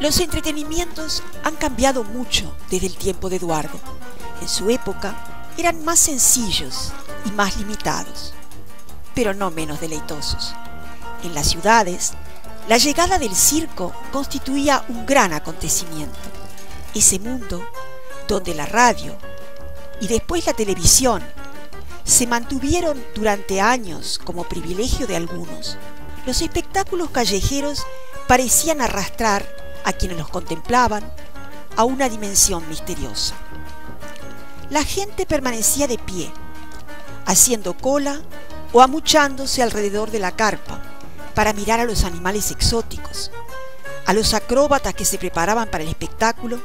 Los entretenimientos han cambiado mucho desde el tiempo de Eduardo. En su época eran más sencillos y más limitados, pero no menos deleitosos. En las ciudades, la llegada del circo constituía un gran acontecimiento. Ese mundo donde la radio y después la televisión se mantuvieron durante años como privilegio de algunos, los espectáculos callejeros parecían arrastrar a quienes los contemplaban a una dimensión misteriosa. La gente permanecía de pie, haciendo cola o amuchándose alrededor de la carpa para mirar a los animales exóticos, a los acróbatas que se preparaban para el espectáculo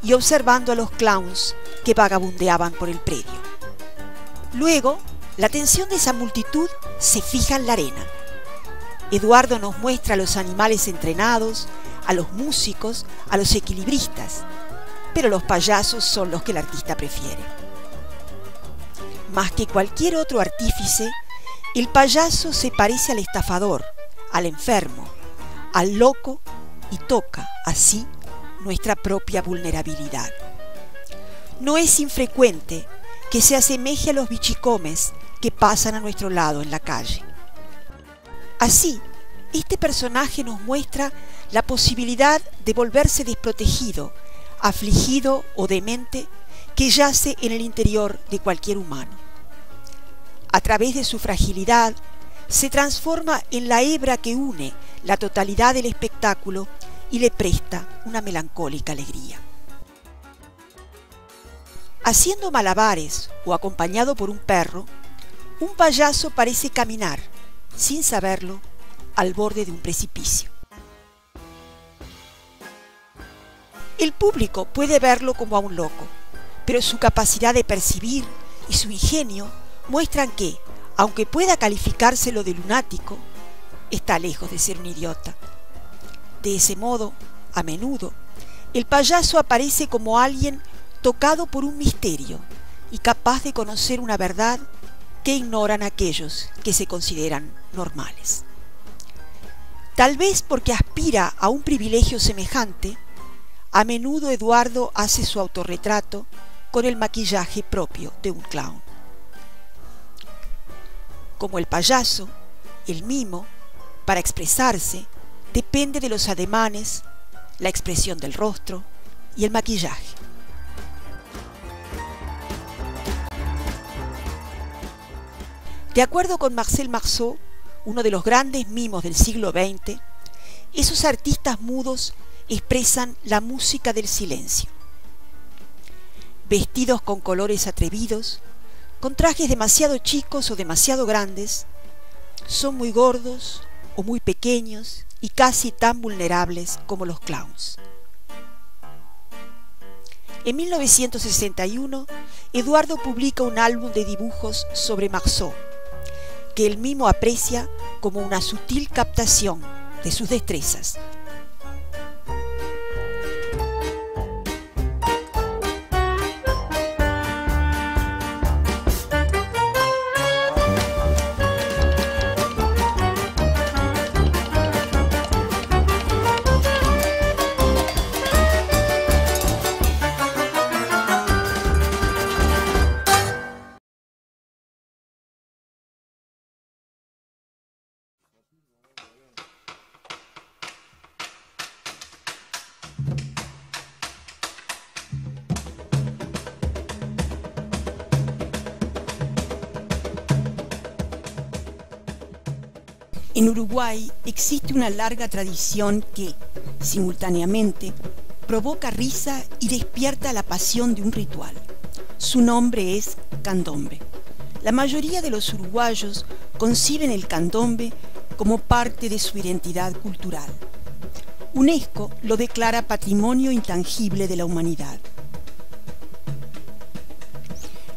y observando a los clowns que vagabundeaban por el predio. Luego, la atención de esa multitud se fija en la arena. Eduardo nos muestra a los animales entrenados, a los músicos, a los equilibristas, pero los payasos son los que el artista prefiere. Más que cualquier otro artífice, el payaso se parece al estafador, al enfermo, al loco y toca, así, nuestra propia vulnerabilidad. No es infrecuente que se asemeje a los bichicomes que pasan a nuestro lado en la calle. Así, este personaje nos muestra la posibilidad de volverse desprotegido, afligido o demente que yace en el interior de cualquier humano. A través de su fragilidad, se transforma en la hebra que une la totalidad del espectáculo y le presta una melancólica alegría. Haciendo malabares o acompañado por un perro, un payaso parece caminar, sin saberlo, al borde de un precipicio. El público puede verlo como a un loco, pero su capacidad de percibir y su ingenio muestran que, aunque pueda calificárselo de lunático, está lejos de ser un idiota. De ese modo, a menudo, el payaso aparece como alguien tocado por un misterio y capaz de conocer una verdad que ignoran aquellos que se consideran normales. Tal vez porque aspira a un privilegio semejante, a menudo Eduardo hace su autorretrato con el maquillaje propio de un clown. Como el payaso, el mimo, para expresarse, depende de los ademanes, la expresión del rostro y el maquillaje. De acuerdo con Marcel Marceau, uno de los grandes mimos del siglo XX, esos artistas mudos expresan la música del silencio. Vestidos con colores atrevidos, con trajes demasiado chicos o demasiado grandes, son muy gordos o muy pequeños y casi tan vulnerables como los clowns. En 1961, Eduardo publica un álbum de dibujos sobre Marceau, que el mimo aprecia como una sutil captación de sus destrezas. En Uruguay existe una larga tradición que, simultáneamente, provoca risa y despierta la pasión de un ritual. Su nombre es candombe. La mayoría de los uruguayos conciben el candombe como parte de su identidad cultural. UNESCO lo declara Patrimonio Intangible de la Humanidad.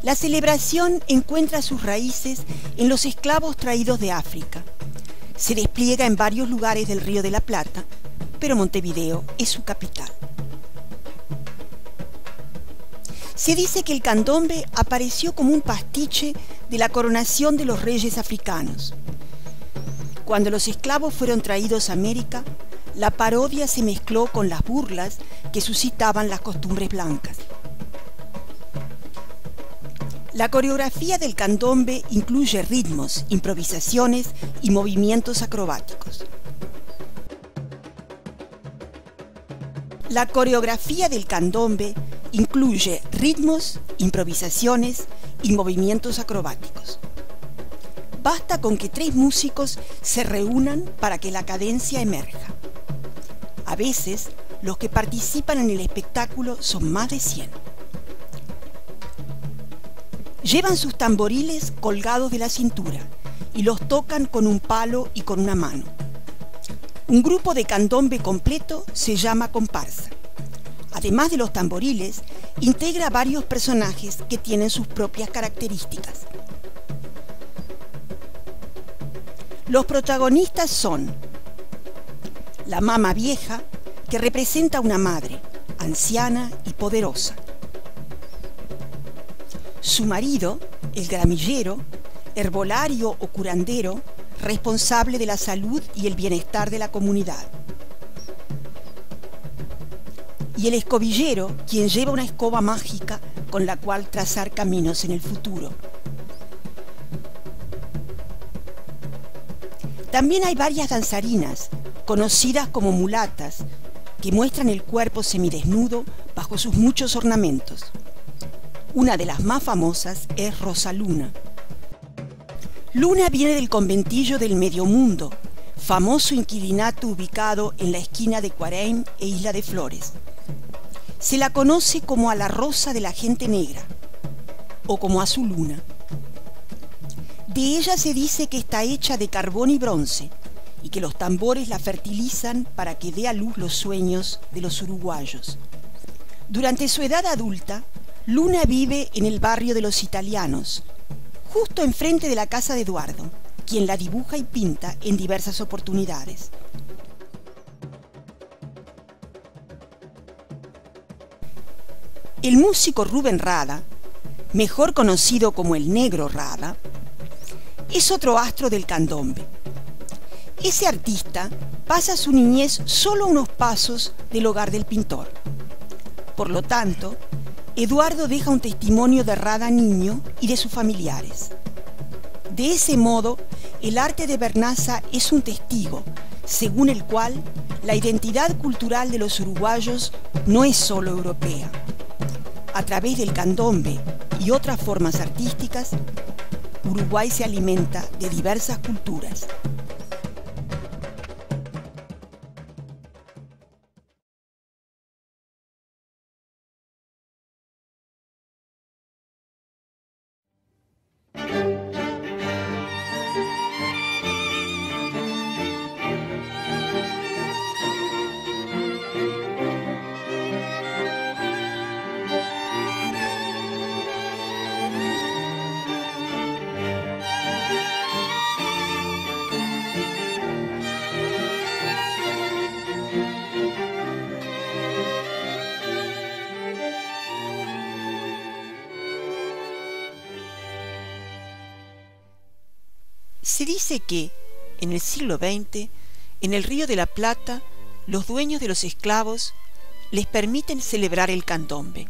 La celebración encuentra sus raíces en los esclavos traídos de África. Se despliega en varios lugares del Río de la Plata, pero Montevideo es su capital. Se dice que el candombe apareció como un pastiche de la coronación de los reyes africanos. Cuando los esclavos fueron traídos a América, la parodia se mezcló con las burlas que suscitaban las costumbres blancas. La coreografía del candombe incluye ritmos, improvisaciones y movimientos acrobáticos. La coreografía del candombe incluye ritmos, improvisaciones y movimientos acrobáticos. Basta con que 3 músicos se reúnan para que la cadencia emerja. A veces, los que participan en el espectáculo son más de 100. Llevan sus tamboriles colgados de la cintura y los tocan con un palo y con una mano. Un grupo de candombe completo se llama comparsa. Además de los tamboriles, integra varios personajes que tienen sus propias características. Los protagonistas son la mama vieja, que representa a una madre, anciana y poderosa. Su marido, el gramillero, herbolario o curandero, responsable de la salud y el bienestar de la comunidad. Y el escobillero, quien lleva una escoba mágica con la cual trazar caminos en el futuro. También hay varias danzarinas, conocidas como mulatas, que muestran el cuerpo semidesnudo bajo sus muchos ornamentos. Una de las más famosas es Rosa Luna. Luna viene del conventillo del Medio Mundo, famoso inquilinato ubicado en la esquina de Cuareim e Isla de Flores. Se la conoce como a la rosa de la gente negra, o como a su luna. De ella se dice que está hecha de carbón y bronce, y que los tambores la fertilizan para que dé a luz los sueños de los uruguayos. Durante su edad adulta, Luna vive en el barrio de los italianos, justo enfrente de la casa de Eduardo, quien la dibuja y pinta en diversas oportunidades. El músico Rubén Rada, mejor conocido como el Negro Rada, es otro astro del candombe. Ese artista pasa su niñez solo a unos pasos del hogar del pintor. Por lo tanto, Eduardo deja un testimonio de Rada niño y de sus familiares. De ese modo, el arte de Vernaza es un testigo, según el cual la identidad cultural de los uruguayos no es solo europea. A través del candombe y otras formas artísticas, Uruguay se alimenta de diversas culturas. Se dice que, en el siglo XX, en el Río de la Plata, los dueños de los esclavos les permiten celebrar el candombe,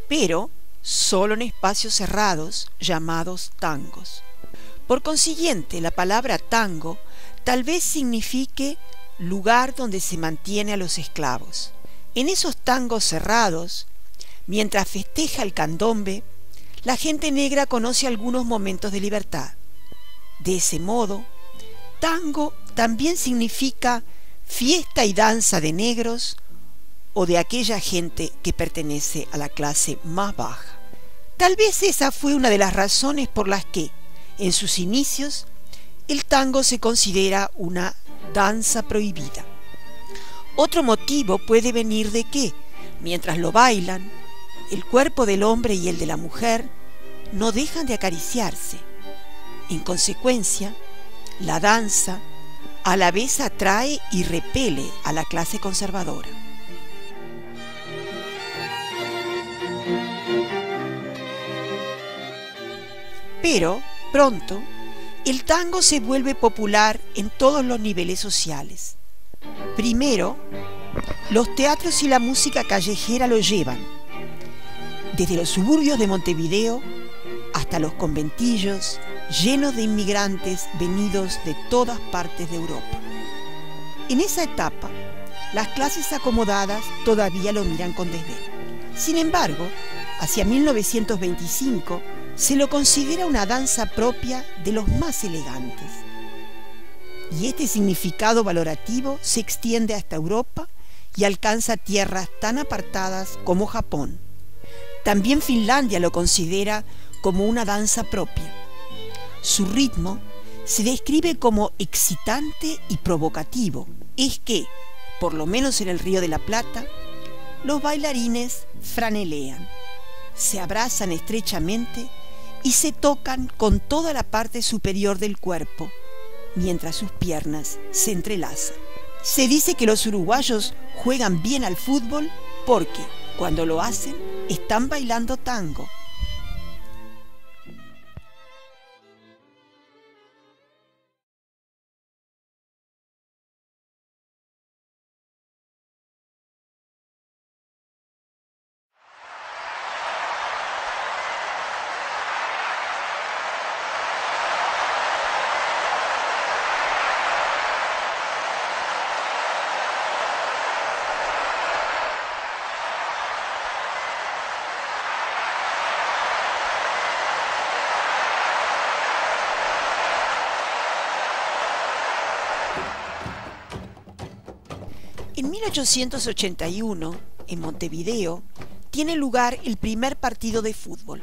pero solo en espacios cerrados llamados tangos. Por consiguiente, la palabra tango tal vez signifique lugar donde se mantiene a los esclavos. En esos tangos cerrados, mientras festeja el candombe, la gente negra conoce algunos momentos de libertad. De ese modo, tango también significa fiesta y danza de negros o de aquella gente que pertenece a la clase más baja. Tal vez esa fue una de las razones por las que, en sus inicios, el tango se considera una danza prohibida. Otro motivo puede venir de que, mientras lo bailan, el cuerpo del hombre y el de la mujer no dejan de acariciarse. En consecuencia, la danza a la vez atrae y repele a la clase conservadora. Pero, pronto, el tango se vuelve popular en todos los niveles sociales. Primero, los teatros y la música callejera lo llevan, desde los suburbios de Montevideo hasta los conventillos llenos de inmigrantes venidos de todas partes de Europa. En esa etapa, las clases acomodadas todavía lo miran con desdén. Sin embargo, hacia 1925 se lo considera una danza propia de los más elegantes. Y este significado valorativo se extiende hasta Europa y alcanza tierras tan apartadas como Japón. También Finlandia lo considera como una danza propia. Su ritmo se describe como excitante y provocativo. Es que, por lo menos en el Río de la Plata, los bailarines franelean, se abrazan estrechamente y se tocan con toda la parte superior del cuerpo, mientras sus piernas se entrelazan. Se dice que los uruguayos juegan bien al fútbol porque, cuando lo hacen, están bailando tango. En 1881, en Montevideo, tiene lugar el primer partido de fútbol.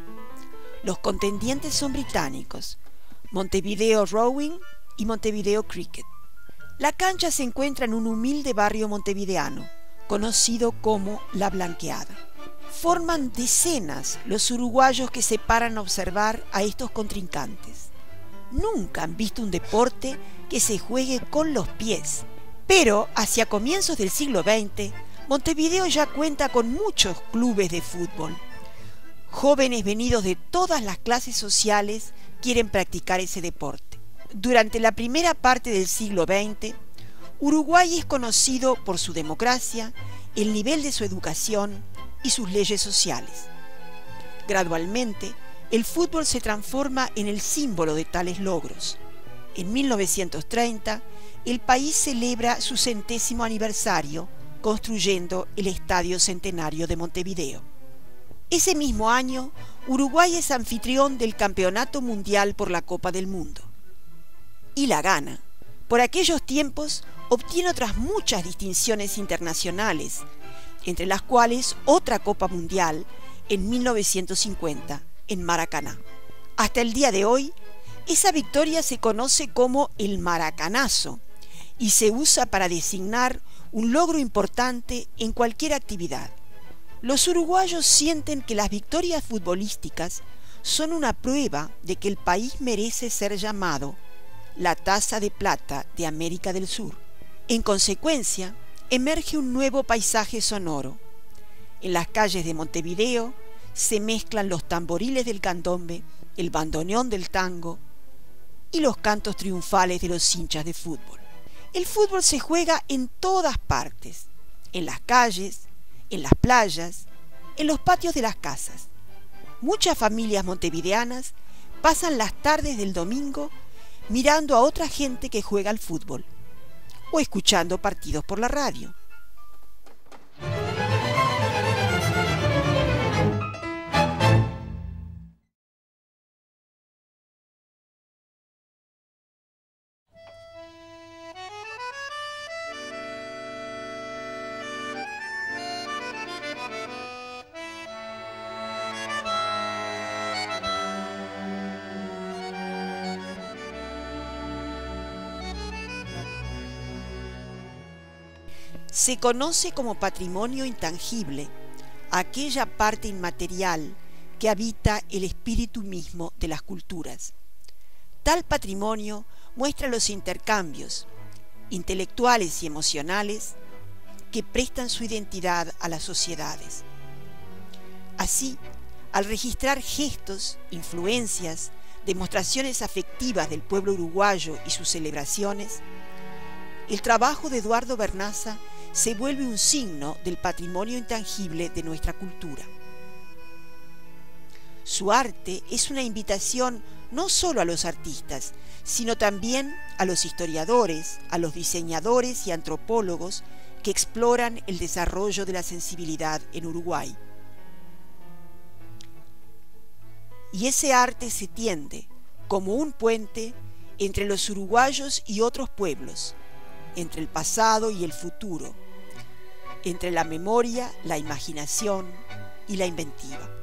Los contendientes son británicos, Montevideo Rowing y Montevideo Cricket. La cancha se encuentra en un humilde barrio montevideano, conocido como La Blanqueada. Forman decenas los uruguayos que se paran a observar a estos contrincantes. Nunca han visto un deporte que se juegue con los pies. Pero hacia comienzos del siglo XX, Montevideo ya cuenta con muchos clubes de fútbol. Jóvenes venidos de todas las clases sociales quieren practicar ese deporte. Durante la primera parte del siglo XX, Uruguay es conocido por su democracia, el nivel de su educación y sus leyes sociales. Gradualmente, el fútbol se transforma en el símbolo de tales logros. En 1930, el país celebra su 100º aniversario construyendo el Estadio Centenario de Montevideo. Ese mismo año, Uruguay es anfitrión del Campeonato Mundial por la Copa del Mundo. Y la gana. Por aquellos tiempos, obtiene otras muchas distinciones internacionales, entre las cuales otra Copa Mundial en 1950 en Maracaná. Hasta el día de hoy, esa victoria se conoce como el Maracanazo y se usa para designar un logro importante en cualquier actividad. Los uruguayos sienten que las victorias futbolísticas son una prueba de que el país merece ser llamado la Taza de Plata de América del Sur. En consecuencia, emerge un nuevo paisaje sonoro. En las calles de Montevideo se mezclan los tamboriles del candombe, el bandoneón del tango y los cantos triunfales de los hinchas de fútbol. El fútbol se juega en todas partes, en las calles, en las playas, en los patios de las casas. Muchas familias montevideanas pasan las tardes del domingo mirando a otra gente que juega al fútbol o escuchando partidos por la radio. Se conoce como patrimonio intangible aquella parte inmaterial que habita el espíritu mismo de las culturas. Tal patrimonio muestra los intercambios intelectuales y emocionales que prestan su identidad a las sociedades. Así, al registrar gestos, influencias, demostraciones afectivas del pueblo uruguayo y sus celebraciones, el trabajo de Eduardo Bernaza se vuelve un signo del patrimonio intangible de nuestra cultura. Su arte es una invitación no solo a los artistas, sino también a los historiadores, a los diseñadores y antropólogos que exploran el desarrollo de la sensibilidad en Uruguay. Y ese arte se tiende como un puente entre los uruguayos y otros pueblos, entre el pasado y el futuro, entre la memoria, la imaginación y la inventiva.